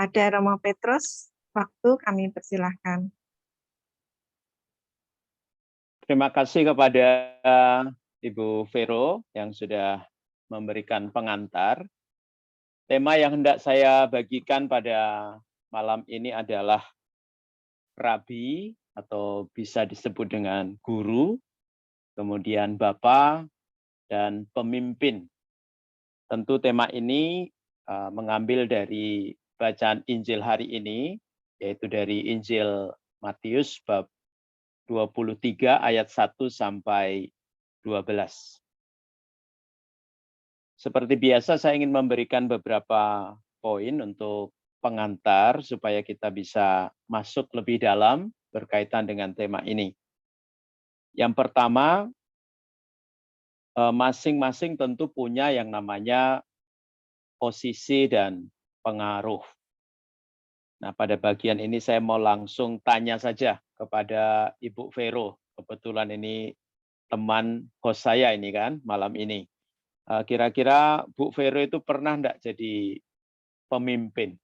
Ada Romo Petrus, waktu kami persilahkan. Terima kasih kepada Ibu Vero yang sudah memberikan pengantar. Tema yang hendak saya bagikan pada malam ini adalah rabi atau bisa disebut dengan guru, kemudian bapa, dan pemimpin. Tentu tema ini mengambil dari bacaan Injil hari ini, yaitu dari Injil Matius bab 23 ayat 1 sampai 12. Seperti biasa saya ingin memberikan beberapa poin untuk pengantar supaya kita bisa masuk lebih dalam berkaitan dengan tema ini. Yang pertama, masing-masing tentu punya yang namanya posisi dan pengaruh. Nah, pada bagian ini saya mau langsung tanya saja kepada Ibu Vero. Kebetulan ini teman host saya ini kan malam ini. Kira-kira Bu Vero itu pernah enggak jadi pemimpin?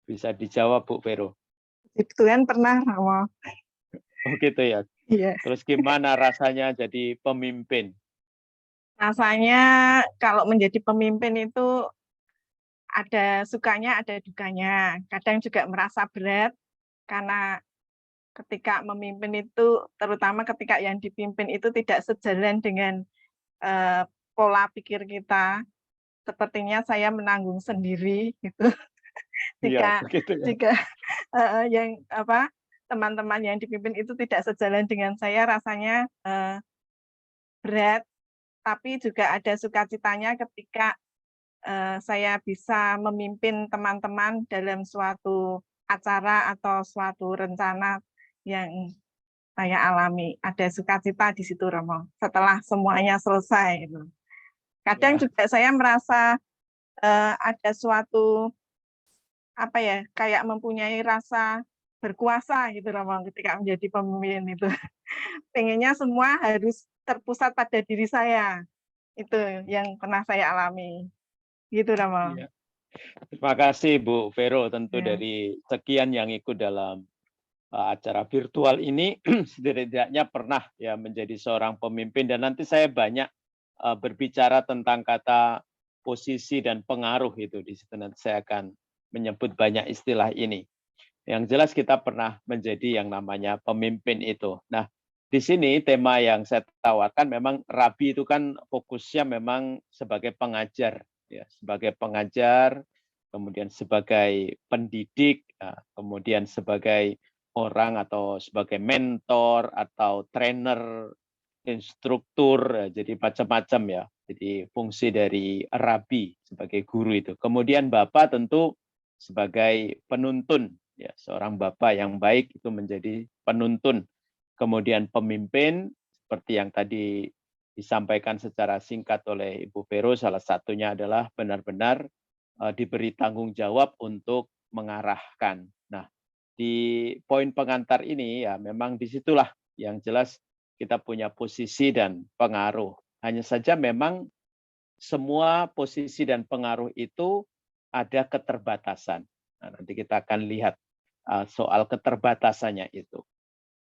Bisa dijawab Bu Vero. Tuhan pernah, Romo. Oh gitu ya. Iya. Terus gimana rasanya jadi pemimpin? Rasanya kalau menjadi pemimpin itu ada sukanya, ada dukanya. Kadang juga merasa berat karena ketika memimpin itu, terutama ketika yang dipimpin itu tidak sejalan dengan pola pikir kita. Sepertinya saya menanggung sendiri gitu. Iya, Jika begitu ya. jika yang teman-teman yang dipimpin itu tidak sejalan dengan saya, rasanya berat. Tapi juga ada sukacitanya ketika saya bisa memimpin teman-teman dalam suatu acara atau suatu rencana yang saya alami. Ada sukacita di situ, Romo. Setelah semuanya selesai. Gitu. Kadang juga saya merasa ada suatu kayak mempunyai rasa berkuasa gitu, Romo, ketika menjadi pemimpin itu. Pengennya semua harus terpusat pada diri saya. Itu yang pernah saya alami. Gitu, Romo. Iya. Terima kasih Bu Vero, tentu Ya. dari sekian yang ikut dalam acara virtual ini setidaknya pernah ya menjadi seorang pemimpin, dan nanti saya banyak berbicara tentang kata posisi dan pengaruh itu di situ, nanti saya akan menyebut banyak istilah ini. Yang jelas kita pernah menjadi yang namanya pemimpin itu. Nah, di sini tema yang saya tawarkan memang rabi itu kan fokusnya memang sebagai pengajar, ya, sebagai pengajar, kemudian sebagai pendidik, kemudian sebagai orang atau sebagai mentor atau trainer, instruktur, jadi macam-macam ya. Jadi fungsi dari rabi sebagai guru itu. Kemudian bapak tentu sebagai penuntun, ya, seorang bapak yang baik itu menjadi penuntun. Kemudian pemimpin seperti yang tadi disampaikan secara singkat oleh Ibu Vero, salah satunya adalah benar-benar diberi tanggung jawab untuk mengarahkan. Nah, di poin pengantar ini ya memang disitulah yang jelas kita punya posisi dan pengaruh. Hanya saja memang semua posisi dan pengaruh itu ada keterbatasan. Nah, nanti kita akan lihat soal keterbatasannya itu.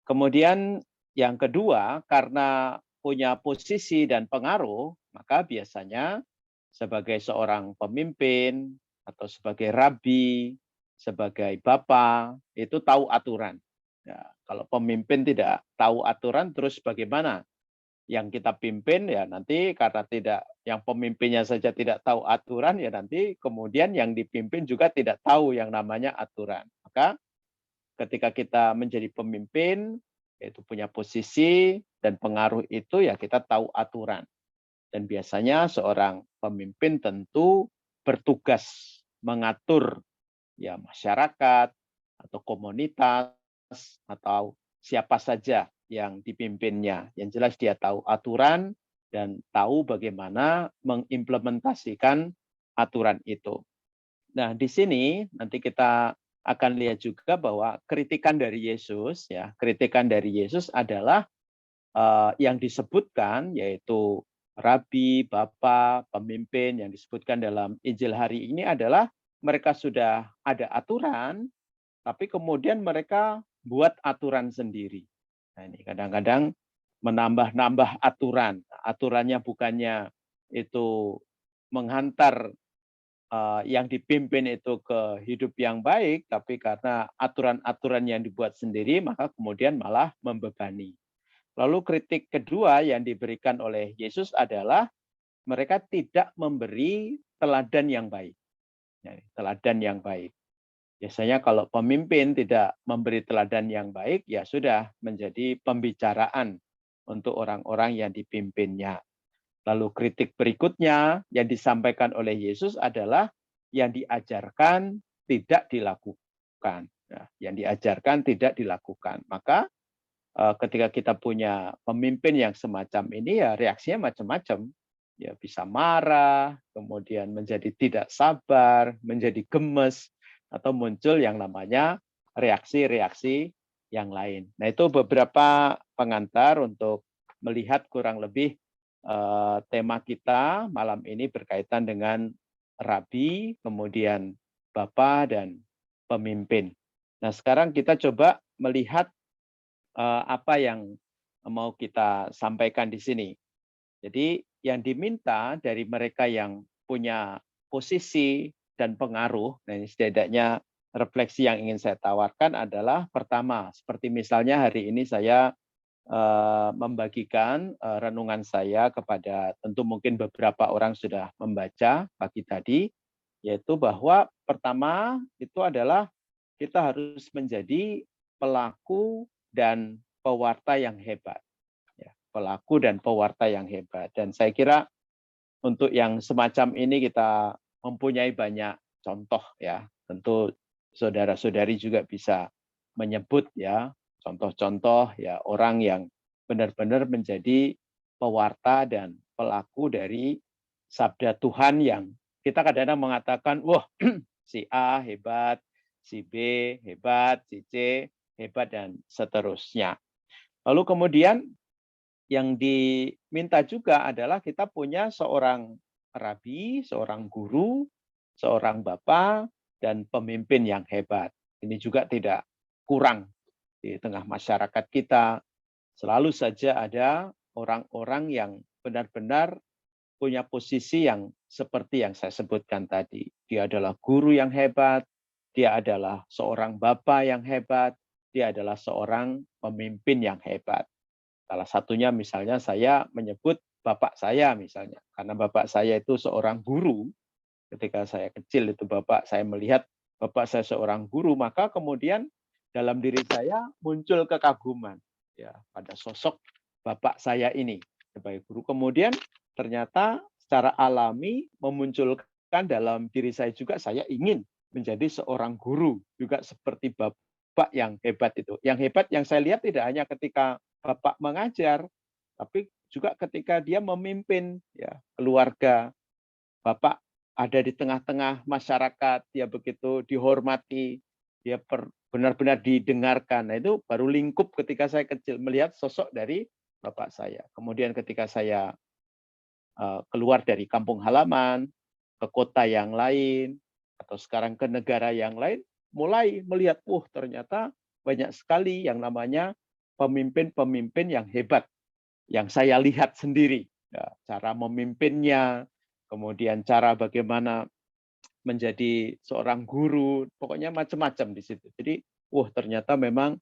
Kemudian yang kedua, karena punya posisi dan pengaruh, maka biasanya sebagai seorang pemimpin atau sebagai rabi, sebagai bapak, itu tahu aturan. Ya, kalau pemimpin tidak tahu aturan, terus bagaimana? Yang kita pimpin ya nanti karena tidak, yang pemimpinnya saja tidak tahu aturan, ya nanti kemudian yang dipimpin juga tidak tahu yang namanya aturan. Maka ketika kita menjadi pemimpin, yaitu punya posisi dan pengaruh itu, ya kita tahu aturan. Dan biasanya seorang pemimpin tentu bertugas mengatur ya masyarakat atau komunitas atau siapa saja yang dipimpinnya. Yang jelas dia tahu aturan dan tahu bagaimana mengimplementasikan aturan itu. Nah, di sini nanti kita akan lihat juga bahwa kritikan dari Yesus, ya, kritikan dari Yesus adalah yang disebutkan yaitu rabi, bapa, pemimpin yang disebutkan dalam Injil hari ini adalah mereka sudah ada aturan, tapi kemudian mereka buat aturan sendiri. Nah, ini kadang-kadang menambah-nambah aturan. Aturannya bukannya itu menghantar yang dipimpin itu ke hidup yang baik, tapi karena aturan-aturan yang dibuat sendiri, maka kemudian malah membebani. Lalu kritik kedua yang diberikan oleh Yesus adalah mereka tidak memberi teladan yang baik. Ya, teladan yang baik. Biasanya kalau pemimpin tidak memberi teladan yang baik, ya sudah menjadi pembicaraan untuk orang-orang yang dipimpinnya. Lalu kritik berikutnya yang disampaikan oleh Yesus adalah yang diajarkan tidak dilakukan. Nah, yang diajarkan tidak dilakukan. Maka ketika kita punya pemimpin yang semacam ini, ya reaksinya macam-macam. Ya bisa marah, kemudian menjadi tidak sabar, menjadi gemes, atau muncul yang namanya reaksi-reaksi yang lain. Nah, itu beberapa pengantar untuk melihat kurang lebih tema kita malam ini berkaitan dengan rabi, kemudian bapa, dan pemimpin. Nah, sekarang kita coba melihat apa yang mau kita sampaikan di sini. Jadi yang diminta dari mereka yang punya posisi dan pengaruh, nah ini setidaknya refleksi yang ingin saya tawarkan adalah pertama, seperti misalnya hari ini saya membagikan renungan saya kepada tentu mungkin beberapa orang sudah membaca pagi tadi, yaitu bahwa pertama itu adalah kita harus menjadi pelaku dan pewarta yang hebat. Ya, pelaku dan pewarta yang hebat. Dan saya kira untuk yang semacam ini kita mempunyai banyak contoh ya. Tentu saudara-saudari juga bisa menyebut ya contoh-contoh ya orang yang benar-benar menjadi pewarta dan pelaku dari sabda Tuhan yang kita kadang-kadang mengatakan, wah si A hebat, si B hebat, si C hebat, dan seterusnya. Lalu kemudian yang diminta juga adalah kita punya seorang rabi, seorang guru, seorang bapa, dan pemimpin yang hebat. Ini juga tidak kurang di tengah masyarakat kita. Selalu saja ada orang-orang yang benar-benar punya posisi yang seperti yang saya sebutkan tadi. Dia adalah guru yang hebat, dia adalah seorang bapa yang hebat, dia adalah seorang pemimpin yang hebat. Salah satunya misalnya saya menyebut bapak saya misalnya, karena bapak saya itu seorang guru. Ketika saya kecil itu bapak saya melihat bapak saya seorang guru, maka kemudian dalam diri saya muncul kekaguman ya pada sosok bapak saya ini sebagai guru. Kemudian ternyata secara alami memunculkan dalam diri saya juga saya ingin menjadi seorang guru juga seperti bapak yang hebat itu. Yang hebat yang saya lihat tidak hanya ketika bapak mengajar, tapi juga ketika dia memimpin ya keluarga. Bapak ada di tengah-tengah masyarakat, dia begitu dihormati, dia benar-benar didengarkan. Nah, itu baru lingkup ketika saya kecil melihat sosok dari bapak saya. Kemudian ketika saya keluar dari kampung halaman, ke kota yang lain, atau sekarang ke negara yang lain, mulai melihat, ternyata banyak sekali yang namanya pemimpin-pemimpin yang hebat, yang saya lihat sendiri. Ya, cara memimpinnya, kemudian cara bagaimana menjadi seorang guru, pokoknya macam-macam di situ. Jadi, ternyata memang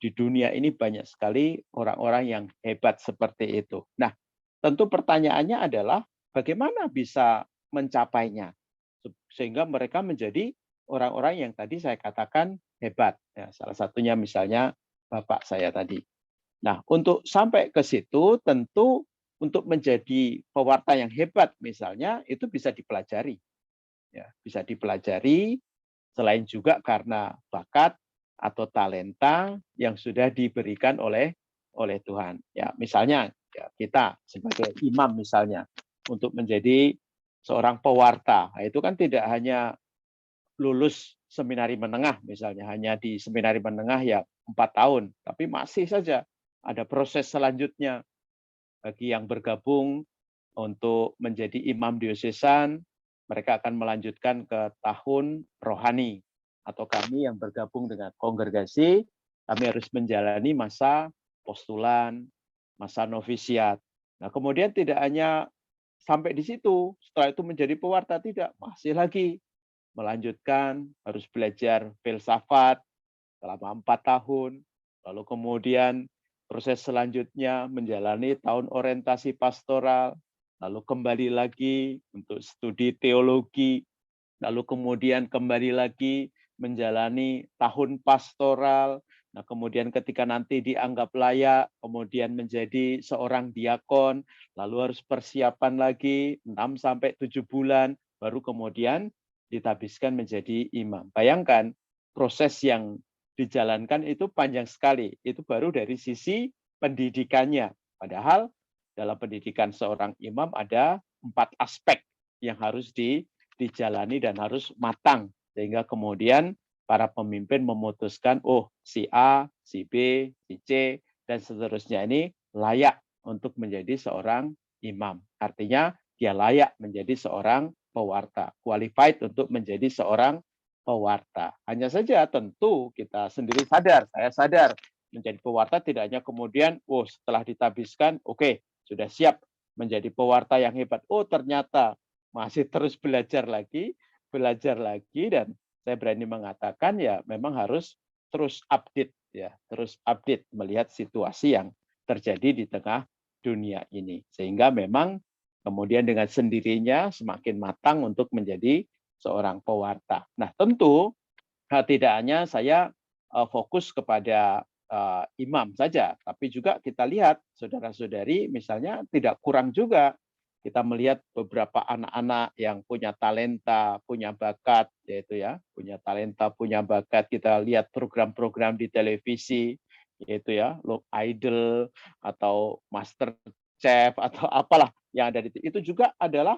di dunia ini banyak sekali orang-orang yang hebat seperti itu. Nah, tentu pertanyaannya adalah bagaimana bisa mencapainya sehingga mereka menjadi orang-orang yang tadi saya katakan hebat. Ya, salah satunya misalnya bapak saya tadi. Nah, untuk sampai ke situ tentu untuk menjadi pewarta yang hebat misalnya itu bisa dipelajari. Ya, bisa dipelajari selain juga karena bakat atau talenta yang sudah diberikan oleh Tuhan. Ya, misalnya ya, kita sebagai imam misalnya untuk menjadi seorang pewarta, nah, itu kan tidak hanya lulus seminari menengah misalnya, hanya di seminari menengah ya 4 tahun, tapi masih saja ada proses selanjutnya bagi yang bergabung untuk menjadi imam diosesan, mereka akan melanjutkan ke tahun rohani. Atau kami yang bergabung dengan kongregasi, kami harus menjalani masa postulan, masa novisiat. Nah, kemudian tidak hanya sampai di situ, setelah itu menjadi pewarta, tidak, masih lagi melanjutkan, harus belajar filsafat selama 4 tahun, lalu kemudian proses selanjutnya menjalani tahun orientasi pastoral, lalu kembali lagi untuk studi teologi, lalu kemudian kembali lagi menjalani tahun pastoral. Nah, kemudian ketika nanti dianggap layak, kemudian menjadi seorang diakon, lalu harus persiapan lagi 6 sampai 7 bulan, baru kemudian ditabiskan menjadi imam. Bayangkan proses yang dijalankan itu panjang sekali. Itu baru dari sisi pendidikannya. Padahal dalam pendidikan seorang imam ada 4 aspek yang harus dijalani dan harus matang. Sehingga kemudian para pemimpin memutuskan, oh si A, si B, si C, dan seterusnya ini layak untuk menjadi seorang imam. Artinya dia layak menjadi seorang pewarta, qualified untuk menjadi seorang pewarta. Hanya saja tentu kita sendiri sadar, saya sadar, menjadi pewarta tidak hanya kemudian, oh setelah ditabiskan, oke, sudah siap menjadi pewarta yang hebat. Oh ternyata masih terus belajar lagi, dan saya berani mengatakan ya memang harus terus update ya, terus update melihat situasi yang terjadi di tengah dunia ini. Sehingga memang kemudian dengan sendirinya semakin matang untuk menjadi seorang pewarta. Nah, tentu tidak hanya saya fokus kepada imam saja, tapi juga kita lihat saudara-saudari misalnya tidak kurang juga kita melihat beberapa anak-anak yang punya talenta, punya bakat, yaitu ya, punya talenta, punya bakat. Kita lihat program-program di televisi, yaitu ya, Look Idol atau Master Chef atau apalah yang ada di itu juga adalah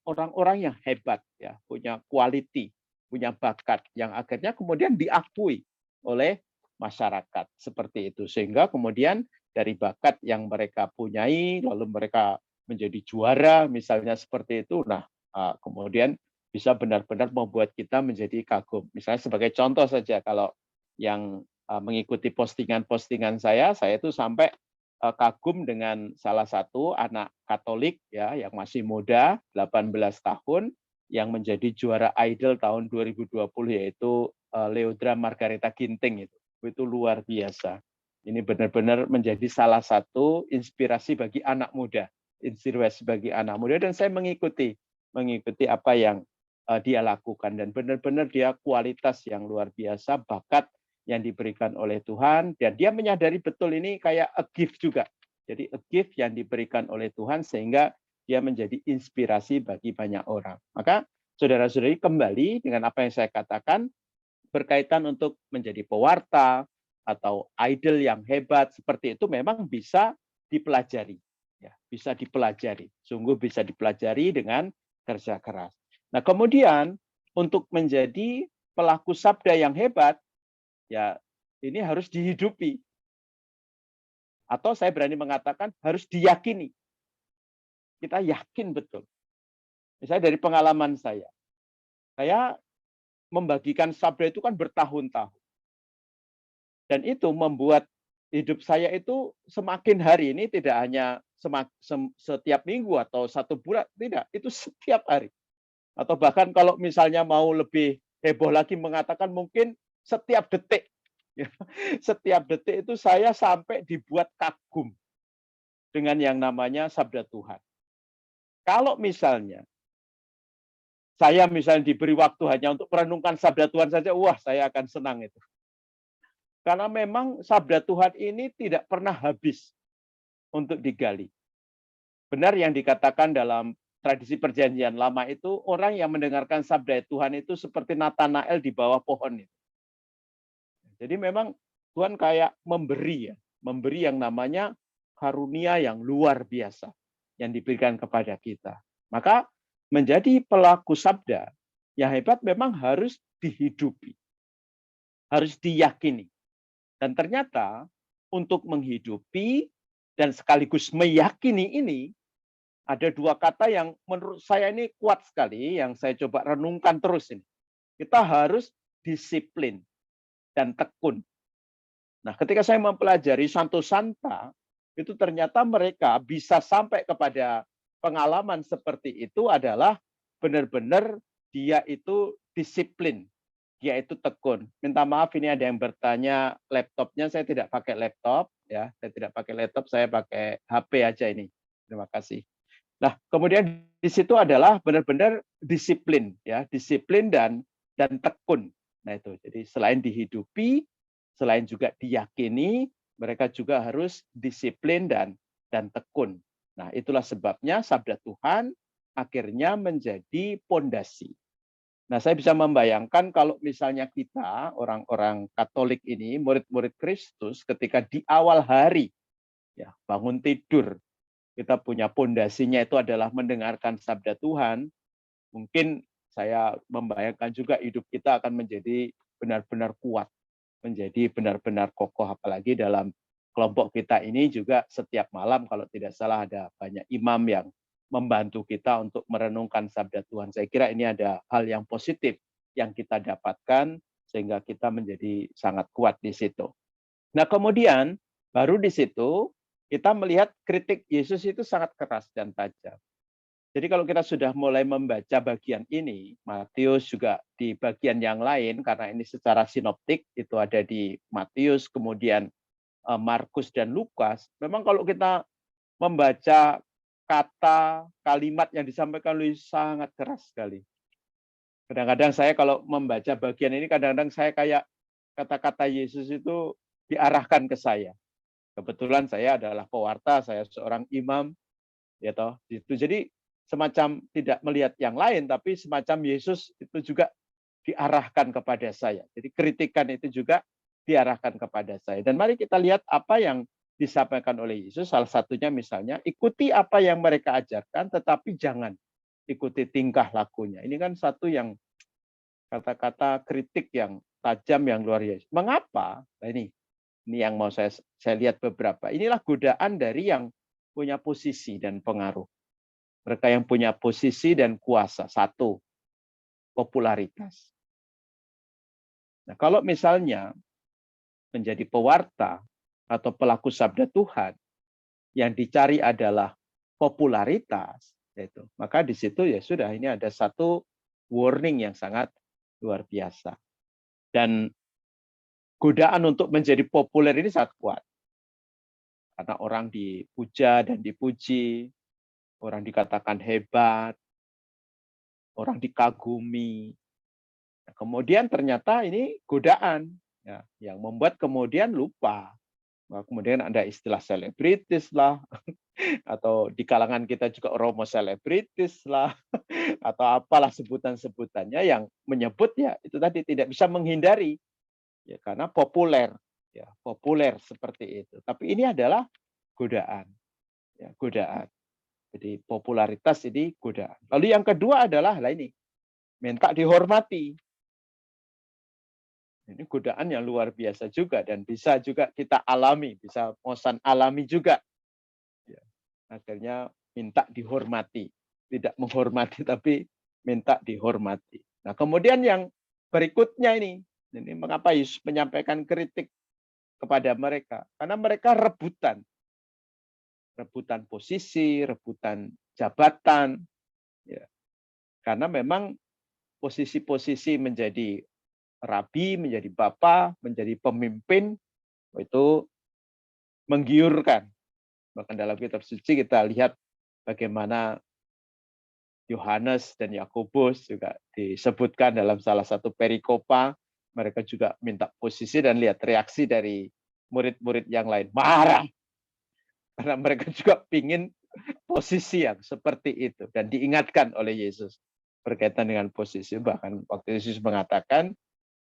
orang-orang yang hebat ya, punya quality, punya bakat yang akhirnya kemudian diakui oleh masyarakat seperti itu. Sehingga kemudian dari bakat yang mereka punyai lalu mereka menjadi juara misalnya seperti itu. Nah, kemudian bisa benar-benar membuat kita menjadi kagum. Misalnya sebagai contoh saja kalau yang mengikuti postingan-postingan saya itu sampai kagum dengan salah satu anak Katolik ya yang masih muda, 18 tahun yang menjadi juara Idol tahun 2020 yaitu Leodra Margareta Ginting itu. Itu luar biasa. Ini benar-benar menjadi salah satu inspirasi bagi anak muda, inspirasi bagi anak muda dan saya mengikuti apa yang dia lakukan dan benar-benar dia kualitas yang luar biasa, bakat yang diberikan oleh Tuhan dan dia menyadari betul ini kayak a gift juga. Jadi a gift yang diberikan oleh Tuhan sehingga dia menjadi inspirasi bagi banyak orang. Maka saudara-saudari kembali dengan apa yang saya katakan berkaitan untuk menjadi pewarta atau idol yang hebat seperti itu memang bisa dipelajari. Ya, bisa dipelajari. Sungguh bisa dipelajari dengan kerja keras. Nah, kemudian untuk menjadi pelaku sabda yang hebat ya ini harus dihidupi. Atau saya berani mengatakan harus diyakini. Kita yakin betul. Misalnya dari pengalaman saya membagikan sabda itu kan bertahun-tahun. Dan itu membuat hidup saya itu semakin hari ini tidak hanya setiap minggu atau 1 bulan, tidak, itu setiap hari. Atau bahkan kalau misalnya mau lebih heboh lagi mengatakan mungkin setiap detik. Setiap detik itu saya sampai dibuat kagum dengan yang namanya sabda Tuhan. Kalau misalnya saya misalnya diberi waktu hanya untuk merenungkan sabda Tuhan saja, wah saya akan senang itu. Karena memang sabda Tuhan ini tidak pernah habis untuk digali. Benar yang dikatakan dalam tradisi perjanjian lama itu, orang yang mendengarkan sabda Tuhan itu seperti Natanael di bawah pohon itu. Jadi memang Tuhan kayak memberi yang namanya karunia yang luar biasa yang diberikan kepada kita. Maka menjadi pelaku sabda yang hebat memang harus dihidupi, harus diyakini. Dan ternyata untuk menghidupi dan sekaligus meyakini ini ada dua kata yang menurut saya ini kuat sekali, yang saya coba renungkan terus ini. Kita harus disiplin dan tekun. Nah, ketika saya mempelajari Santo Santa, itu ternyata mereka bisa sampai kepada pengalaman seperti itu adalah benar-benar dia itu disiplin, dia itu tekun. Minta maaf ini ada yang bertanya laptopnya, saya tidak pakai laptop ya, saya tidak pakai laptop, saya pakai HP aja ini. Terima kasih. Nah, kemudian di situ adalah benar-benar disiplin ya, disiplin dan tekun. Nah, itu. Jadi selain dihidupi, selain juga diyakini, mereka juga harus disiplin dan tekun. Nah, itulah sebabnya sabda Tuhan akhirnya menjadi pondasi. Nah, saya bisa membayangkan kalau misalnya kita, orang-orang Katolik ini, murid-murid Kristus, ketika di awal hari, ya bangun tidur, kita punya pondasinya itu adalah mendengarkan sabda Tuhan, mungkin saya membayangkan juga hidup kita akan menjadi benar-benar kuat, menjadi benar-benar kokoh, apalagi dalam kelompok kita ini juga setiap malam kalau tidak salah ada banyak imam yang membantu kita untuk merenungkan sabda Tuhan. Saya kira ini ada hal yang positif yang kita dapatkan sehingga kita menjadi sangat kuat di situ. Nah, kemudian baru di situ kita melihat kritik Yesus itu sangat keras dan tajam. Jadi kalau kita sudah mulai membaca bagian ini, Matius juga di bagian yang lain, karena ini secara sinoptik, itu ada di Matius, kemudian Markus dan Lukas, memang kalau kita membaca kata, kalimat yang disampaikan oleh sangat keras sekali. Kadang-kadang saya kalau membaca bagian ini, kadang-kadang saya kayak kata-kata Yesus itu diarahkan ke saya. Kebetulan saya adalah pewarta, saya seorang imam, ya toh. Itu jadi semacam tidak melihat yang lain, tapi semacam Yesus itu juga diarahkan kepada saya. Jadi kritikan itu juga diarahkan kepada saya. Dan mari kita lihat apa yang disampaikan oleh Yesus. Salah satunya misalnya, ikuti apa yang mereka ajarkan, tetapi jangan ikuti tingkah lakunya. Ini kan satu yang kata-kata kritik yang tajam, yang luar biasa. Mengapa? Nah, ini yang mau saya lihat beberapa. Inilah godaan dari yang punya posisi dan pengaruh. Mereka yang punya posisi dan kuasa. Satu, popularitas. Nah, kalau misalnya menjadi pewarta atau pelaku sabda Tuhan, yang dicari adalah popularitas, yaitu, maka di situ ya sudah, ini ada satu warning yang sangat luar biasa. Dan godaan untuk menjadi populer ini sangat kuat. Karena orang dipuja dan dipuji, orang dikatakan hebat, orang dikagumi. Nah, kemudian ternyata ini godaan ya, yang membuat kemudian lupa. Nah, kemudian ada istilah selebritis lah, atau di kalangan kita juga romo selebritis lah, atau apalah sebutan-sebutannya yang menyebut ya itu tadi tidak bisa menghindari ya karena populer ya, populer seperti itu. Tapi ini adalah godaan. Ya, godaan. Jadi popularitas ini godaan. Lalu yang kedua adalah ini, minta dihormati. Ini godaan yang luar biasa juga dan bisa juga kita alami, bisa Mosan alami juga. Ya, akhirnya minta dihormati, tidak menghormati tapi minta dihormati. Nah, kemudian yang berikutnya ini mengapa Yesus menyampaikan kritik kepada mereka? Karena mereka rebutan posisi, rebutan jabatan, ya. Karena memang posisi-posisi menjadi rabi, menjadi bapa, menjadi pemimpin itu menggiurkan. Bahkan dalam kitab suci kita lihat bagaimana Yohanes dan Yakobus juga disebutkan dalam salah satu perikopa, mereka juga minta posisi dan lihat reaksi dari murid-murid yang lain, marah. Karena mereka juga ingin posisi yang seperti itu dan diingatkan oleh Yesus berkaitan dengan posisi. Bahkan waktu Yesus mengatakan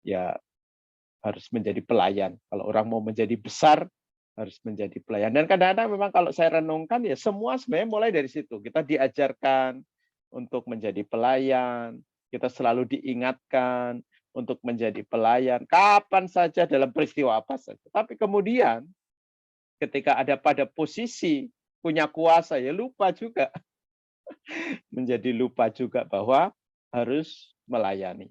ya harus menjadi pelayan. Kalau orang mau menjadi besar harus menjadi pelayan. Dan kadang-kadang memang kalau saya renungkan ya semua sebenarnya mulai dari situ. Kita diajarkan untuk menjadi pelayan, kita selalu diingatkan untuk menjadi pelayan kapan saja dalam peristiwa apa saja. Tapi kemudian ketika ada pada posisi punya kuasa ya lupa juga menjadi lupa juga bahwa harus melayani.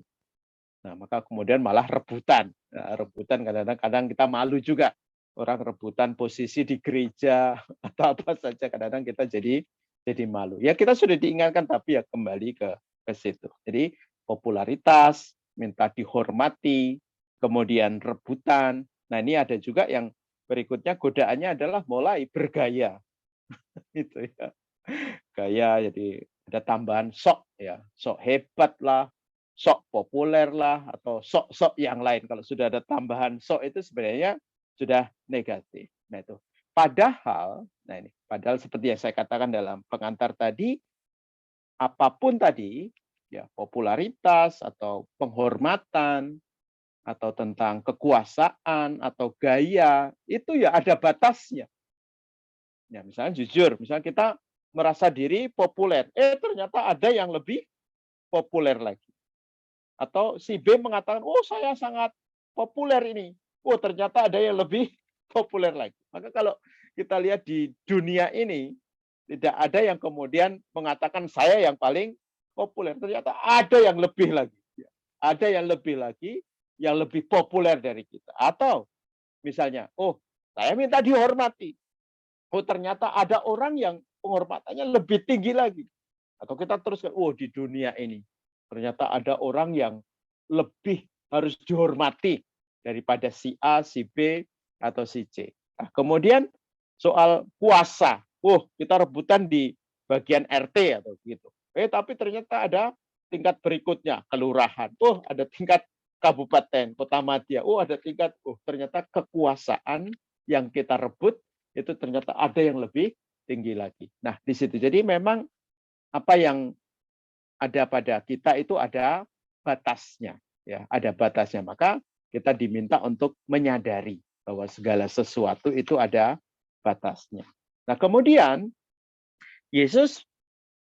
Nah, maka kemudian malah rebutan. Nah, rebutan kadang-kadang kita malu juga. Orang rebutan posisi di gereja atau apa saja kadang-kadang kita jadi malu. Ya kita sudah diingatkan tapi ya kembali ke situ. Jadi popularitas, minta dihormati, kemudian rebutan. Nah, ini ada juga yang berikutnya godaannya adalah mulai bergaya. Itu ya. Gaya jadi ada tambahan sok ya, sok hebat lah, sok populer lah, atau sok-sok yang lain. Kalau sudah ada tambahan sok itu sebenarnya sudah negatif. Nah itu. Padahal, nah ini, padahal seperti yang saya katakan dalam pengantar tadi, apapun tadi, ya popularitas atau penghormatan atau tentang kekuasaan atau gaya, itu ya ada batasnya. Ya, misalnya jujur, misalnya kita merasa diri populer, ternyata ada yang lebih populer lagi. Atau si B mengatakan, oh saya sangat populer ini. Oh ternyata ada yang lebih populer lagi. Maka kalau kita lihat di dunia ini, tidak ada yang kemudian mengatakan saya yang paling populer. Ternyata ada yang lebih lagi. Ada yang lebih lagi, yang lebih populer dari kita. Atau misalnya, oh saya minta dihormati. Oh ternyata ada orang yang penghormatannya lebih tinggi lagi. Atau kita teruskan, oh di dunia ini ternyata ada orang yang lebih harus dihormati daripada si A, si B, atau si C. Nah, kemudian soal kuasa, kita rebutan di bagian RT atau gitu. Tapi ternyata ada tingkat berikutnya, kelurahan. Ada tingkat kabupaten, kota madya. Ada tingkat, ternyata kekuasaan yang kita rebut itu ternyata ada yang lebih tinggi lagi. Nah, di situ. Jadi memang apa yang ada pada kita itu ada batasnya, ya, ada batasnya. Maka kita diminta untuk menyadari bahwa segala sesuatu itu ada batasnya. Nah, kemudian Yesus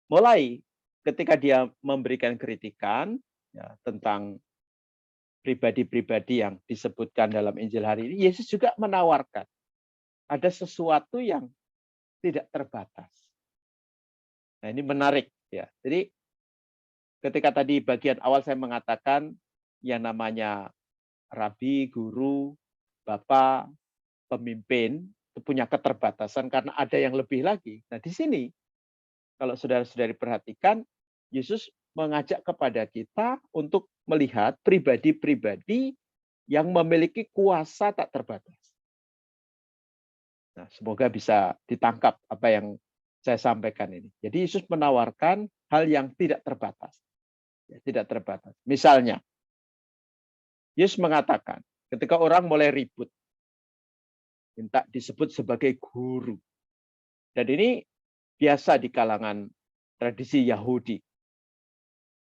mulai ketika dia memberikan kritikan ya, tentang pribadi-pribadi yang disebutkan dalam Injil hari ini, Yesus juga menawarkan ada sesuatu yang tidak terbatas. Nah, ini menarik ya. Jadi ketika tadi bagian awal saya mengatakan yang namanya rabi, guru, bapak, pemimpin itu punya keterbatasan karena ada yang lebih lagi. Nah, di sini kalau saudara-saudari perhatikan, Yesus mengajak kepada kita untuk melihat pribadi-pribadi yang memiliki kuasa tak terbatas. Nah, semoga bisa ditangkap apa yang saya sampaikan ini. Jadi Yesus menawarkan hal yang tidak terbatas. Ya, tidak terbatas. Misalnya, Yesus mengatakan, ketika orang mulai ribut, minta disebut sebagai guru. Dan ini biasa di kalangan tradisi Yahudi.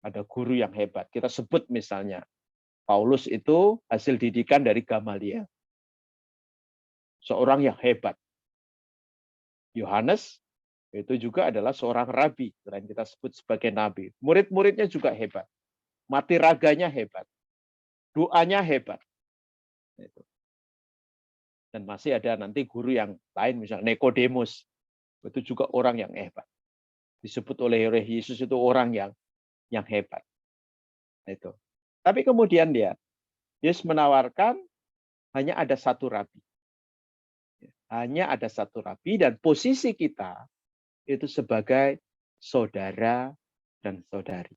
Ada guru yang hebat. Kita sebut misalnya, Paulus itu hasil didikan dari Gamaliel. Seorang yang hebat. Yohanes itu juga adalah seorang rabi, selain kita sebut sebagai nabi. Murid-muridnya juga hebat. Mati raganya hebat. Doanya hebat. Dan masih ada nanti guru yang lain, misalnya Nikodemus. Itu juga orang yang hebat. Disebut oleh Yesus itu orang yang hebat. Itu. Tapi kemudian Yesus menawarkan hanya ada satu rabi. Hanya ada satu rabi dan posisi kita itu sebagai saudara dan saudari.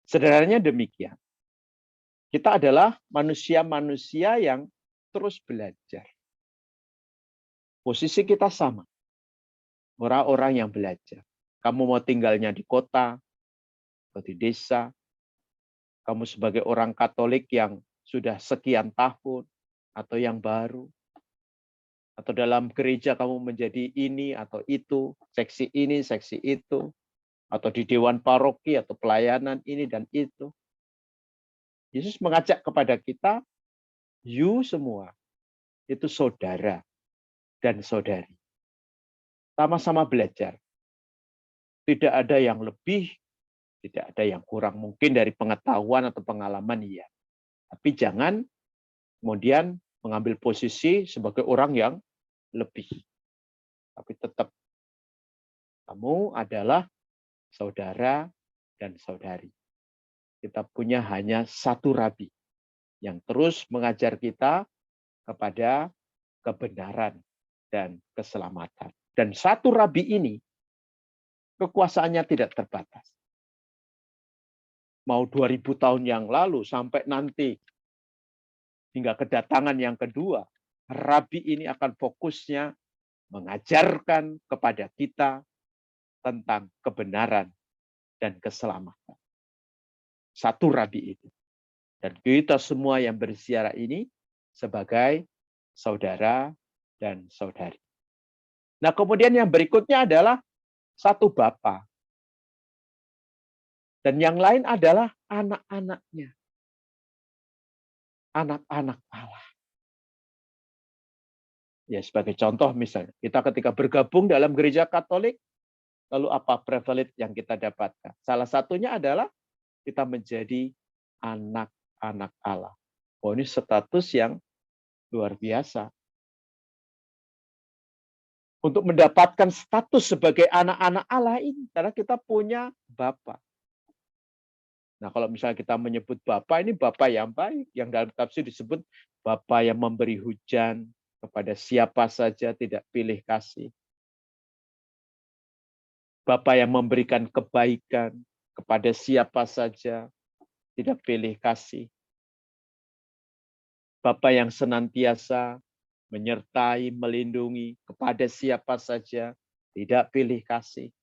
Sederhananya demikian. Kita adalah manusia-manusia yang terus belajar. Posisi kita sama. Orang-orang yang belajar. Kamu mau tinggalnya di kota atau di desa. Kamu sebagai orang Katolik yang sudah sekian tahun atau yang baru. Atau dalam gereja kamu menjadi ini atau itu, seksi ini, seksi itu. Atau di dewan paroki atau pelayanan ini dan itu. Yesus mengajak kepada kita, you semua itu saudara dan saudari. Sama-sama belajar. Tidak ada yang lebih, tidak ada yang kurang. Mungkin dari pengetahuan atau pengalaman, iya. Tapi jangan kemudian mengambil posisi sebagai orang yang lebih. Tapi tetap Kamu adalah saudara dan saudari. Kita punya hanya satu rabi yang terus mengajar kita kepada kebenaran dan keselamatan. Dan satu rabi ini kekuasaannya tidak terbatas. Mau 2000 tahun yang lalu sampai nanti hingga kedatangan yang kedua, rabi ini akan fokusnya mengajarkan kepada kita tentang kebenaran dan keselamatan. Satu rabi itu. Dan kita semua yang berziarah ini sebagai saudara dan saudari. Nah, kemudian yang berikutnya adalah satu Bapa. Dan yang lain adalah anak-anaknya. Anak-anak Allah. Ya, sebagai contoh misalnya, kita ketika bergabung dalam gereja Katolik, lalu apa privilege yang kita dapatkan? Salah satunya adalah kita menjadi anak-anak Allah. Oh, ini status yang luar biasa. Untuk mendapatkan status sebagai anak-anak Allah ini, karena kita punya Bapa. Nah, kalau misalnya kita menyebut Bapa, ini Bapa yang baik, yang dalam tafsir disebut Bapa yang memberi hujan kepada siapa saja, tidak pilih kasih. Bapa yang memberikan kebaikan kepada siapa saja, tidak pilih kasih. Bapa yang senantiasa menyertai, melindungi kepada siapa saja, tidak pilih kasih.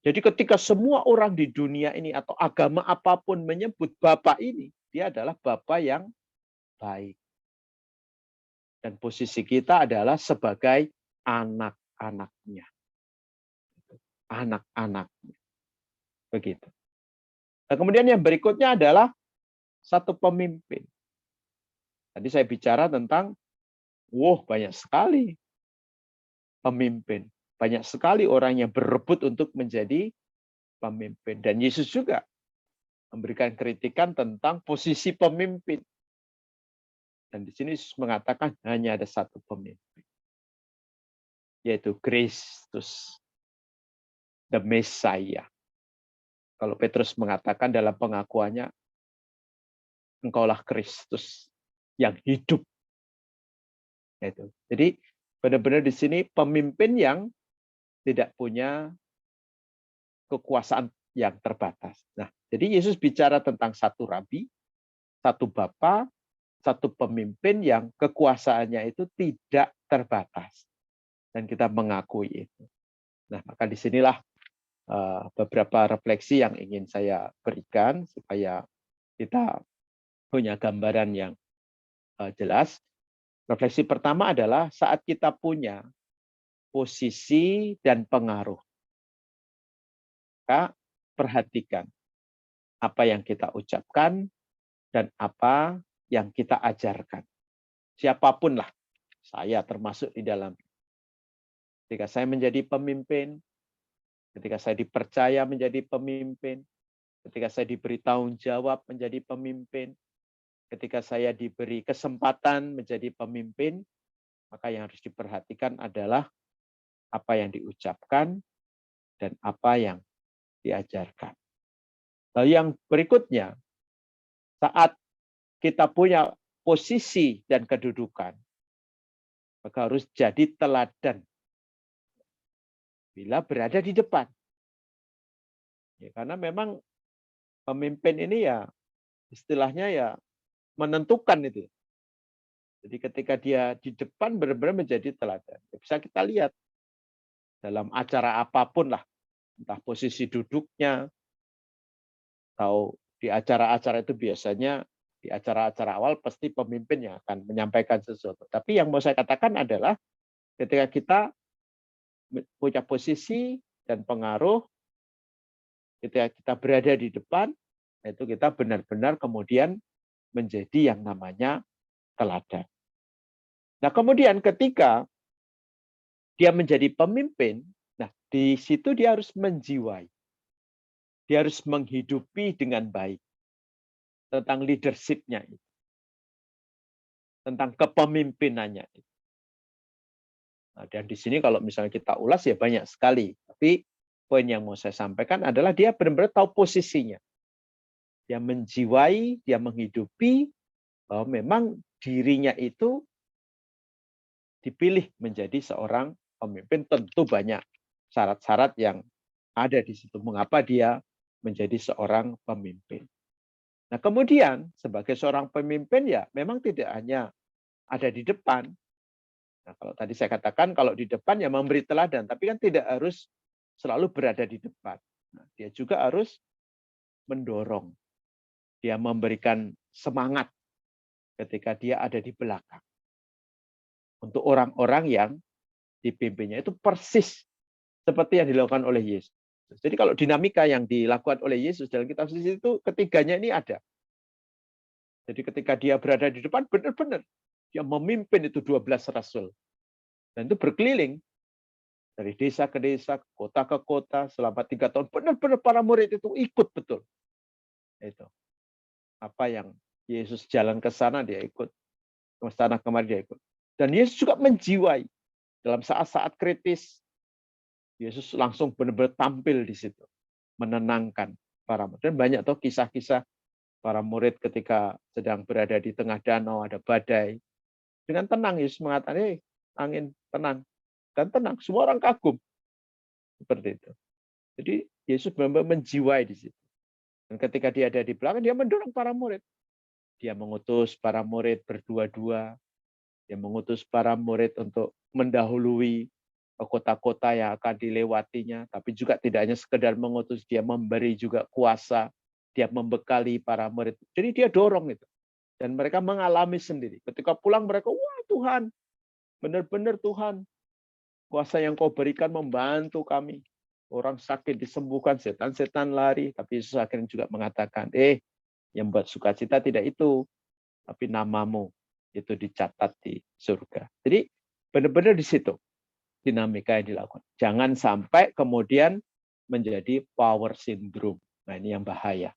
Jadi ketika semua orang di dunia ini atau agama apapun menyebut Bapa ini, dia adalah Bapa yang baik. Dan posisi kita adalah sebagai anak-anaknya. Anak-anaknya. Begitu. Nah, kemudian yang berikutnya adalah satu pemimpin. Tadi saya bicara tentang, banyak sekali pemimpin. Banyak sekali orang yang berebut untuk menjadi pemimpin. Dan Yesus juga memberikan kritikan tentang posisi pemimpin. Dan di sini Yesus mengatakan hanya ada satu pemimpin. Yaitu Kristus. The Messiah. Kalau Petrus mengatakan dalam pengakuannya, engkaulah Kristus yang hidup. Jadi benar-benar di sini pemimpin yang tidak punya kekuasaan yang terbatas. Nah, jadi Yesus bicara tentang satu rabi, satu Bapa, satu pemimpin yang kekuasaannya itu tidak terbatas. Dan kita mengakui itu. Nah, maka disinilah beberapa refleksi yang ingin saya berikan supaya kita punya gambaran yang jelas. Refleksi pertama adalah saat kita punya posisi dan pengaruh. Maka perhatikan apa yang kita ucapkan dan apa yang kita ajarkan. Siapapun lah, saya termasuk di dalam. Ketika saya menjadi pemimpin, ketika saya dipercaya menjadi pemimpin, ketika saya diberi tanggung jawab menjadi pemimpin, ketika saya diberi kesempatan menjadi pemimpin, maka yang harus diperhatikan adalah apa yang diucapkan dan apa yang diajarkan. Lalu yang berikutnya, saat kita punya posisi dan kedudukan, maka harus jadi teladan bila berada di depan. Ya, karena memang pemimpin ini ya istilahnya ya menentukan itu. Jadi ketika dia di depan benar-benar menjadi teladan. Bisa kita lihat dalam acara apapun lah, entah posisi duduknya, atau di acara-acara itu biasanya di acara-acara awal pasti pemimpin yang akan menyampaikan sesuatu. Tapi yang mau saya katakan adalah ketika kita punya posisi dan pengaruh, ketika kita berada di depan, itu kita benar-benar kemudian menjadi yang namanya teladan. Nah, kemudian ketika dia menjadi pemimpin, nah di situ dia harus menjiwai. Dia harus menghidupi dengan baik tentang leadership-nya itu. Tentang kepemimpinannya itu. Nah, dan di sini kalau misalnya kita ulas ya banyak sekali. Tapi poin yang mau saya sampaikan adalah dia benar-benar tahu posisinya. Dia menjiwai, dia menghidupi bahwa memang dirinya itu dipilih menjadi seorang pemimpin. Tentu banyak syarat-syarat yang ada di situ. Mengapa dia menjadi seorang pemimpin. Nah, kemudian sebagai seorang pemimpin ya memang tidak hanya ada di depan. Nah, kalau tadi saya katakan kalau di depan ya memberi teladan, tapi kan tidak harus selalu berada di depan. Nah, dia juga harus mendorong. Dia memberikan semangat ketika dia ada di belakang. Untuk orang-orang yang dipimpinnya itu persis seperti yang dilakukan oleh Yesus. Jadi kalau dinamika yang dilakukan oleh Yesus dalam kitab suci itu ketiganya ini ada. Jadi ketika dia berada di depan benar-benar dia memimpin itu 12 rasul. Dan itu berkeliling dari desa ke desa, kota ke kota selama 3 tahun. Benar-benar para murid itu ikut betul. Itu. Apa yang Yesus jalan ke sana dia ikut. Ke sana kemari dia ikut. Dan Yesus juga menjiwai dalam saat-saat kritis. Yesus langsung benar-benar tampil di situ. Menenangkan para murid. Dan banyak tuh kisah-kisah para murid ketika sedang berada di tengah danau, ada badai. Dengan tenang Yesus mengatakan, "Hei, angin tenang." Dan tenang, semua orang kagum. Seperti itu. Jadi Yesus benar-benar menjiwai di situ. Dan ketika dia ada di belakang, dia mendorong para murid. Dia mengutus para murid berdua-dua. Dia mengutus para murid untuk mendahului ke kota-kota yang akan dilewatinya. Tapi juga tidak hanya sekedar mengutus, dia memberi juga kuasa. Dia membekali para murid. Jadi dia dorong itu. Dan mereka mengalami sendiri. Ketika pulang mereka, wah Tuhan, benar-benar Tuhan, kuasa yang kau berikan membantu kami. Orang sakit disembuhkan, setan-setan lari. Tapi Yesus akhirnya juga mengatakan, yang buat sukacita tidak itu, tapi namamu itu dicatat di surga. Jadi benar-benar di situ dinamika yang dilakukan. Jangan sampai kemudian menjadi power syndrome. Nah ini yang bahaya.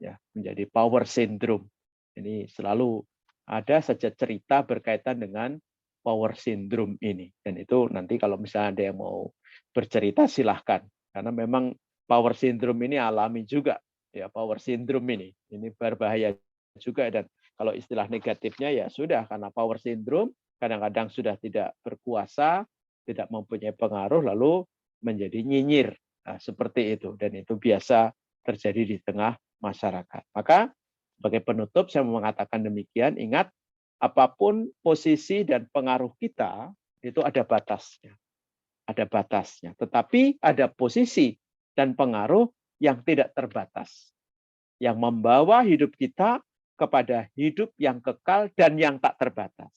Ya, menjadi power syndrome. Ini selalu ada saja cerita berkaitan dengan power syndrome ini. Dan itu nanti kalau misalnya ada yang mau bercerita silahkan. Karena memang power syndrome ini alami juga. Ya, power syndrome ini berbahaya juga. Dan kalau istilah negatifnya ya sudah, karena power syndrome kadang-kadang sudah tidak berkuasa, tidak mempunyai pengaruh, lalu menjadi nyinyir. Nah, seperti itu. Dan itu biasa terjadi di tengah masyarakat. Maka sebagai penutup saya mau mengatakan demikian, ingat apapun posisi dan pengaruh kita itu ada batasnya. Ada batasnya. Tetapi ada posisi dan pengaruh yang tidak terbatas. Yang membawa hidup kita kepada hidup yang kekal dan yang tak terbatas.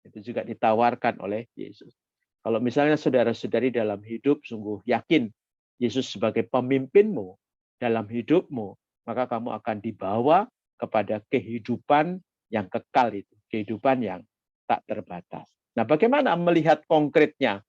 Itu juga ditawarkan oleh Yesus. Kalau misalnya saudara-saudari dalam hidup sungguh yakin Yesus sebagai pemimpinmu dalam hidupmu, maka kamu akan dibawa kepada kehidupan yang kekal itu, kehidupan yang tak terbatas. Nah, bagaimana melihat konkretnya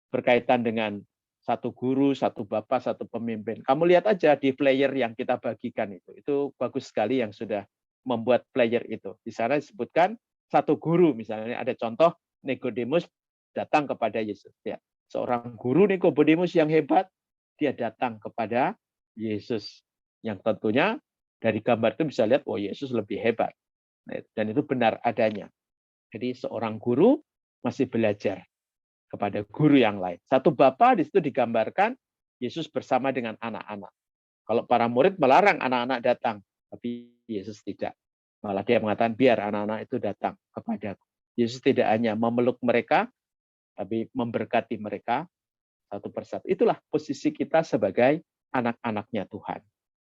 berkaitan dengan satu guru, satu bapak, satu pemimpin? Kamu lihat aja di flyer yang kita bagikan itu. Itu bagus sekali yang sudah membuat flyer itu. Di sana disebutkan satu guru, misalnya ada contoh Nikodemus datang kepada Yesus. Ya, seorang guru Nikodemus yang hebat, dia datang kepada Yesus. Yang tentunya dari gambar itu bisa lihat, oh Yesus lebih hebat. Dan itu benar adanya. Jadi seorang guru masih belajar kepada guru yang lain. Satu bapak di situ digambarkan Yesus bersama dengan anak-anak. Kalau para murid melarang anak-anak datang, tapi Yesus tidak. Malah dia mengatakan biar anak-anak itu datang kepadaku. Yesus tidak hanya memeluk mereka, tapi memberkati mereka satu persatu. Itulah posisi kita sebagai anak-anaknya Tuhan.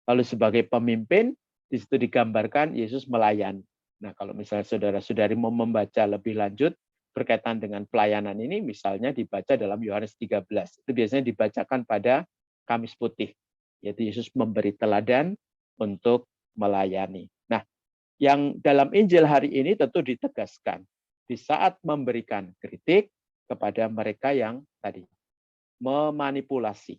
Lalu sebagai pemimpin, di situ digambarkan Yesus melayani. Nah, kalau misalnya saudara-saudari mau membaca lebih lanjut berkaitan dengan pelayanan ini, misalnya dibaca dalam Yohanes 13. Itu biasanya dibacakan pada Kamis Putih. Yaitu Yesus memberi teladan untuk melayani. Nah, yang dalam Injil hari ini tentu ditegaskan. Di saat memberikan kritik kepada mereka yang tadi memanipulasi.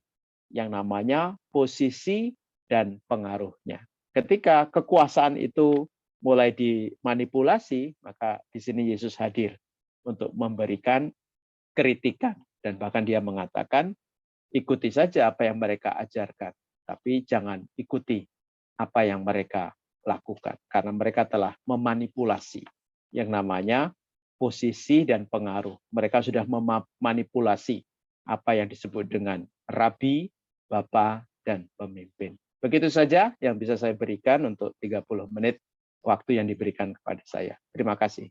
Yang namanya posisi dan pengaruhnya. Ketika kekuasaan itu mulai dimanipulasi, maka di sini Yesus hadir untuk memberikan kritikan. Dan bahkan dia mengatakan, ikuti saja apa yang mereka ajarkan, tapi jangan ikuti apa yang mereka lakukan. Karena mereka telah memanipulasi yang namanya posisi dan pengaruh. Mereka sudah memanipulasi apa yang disebut dengan rabi, bapa, dan pemimpin. Begitu saja yang bisa saya berikan untuk 30 menit waktu yang diberikan kepada saya. Terima kasih.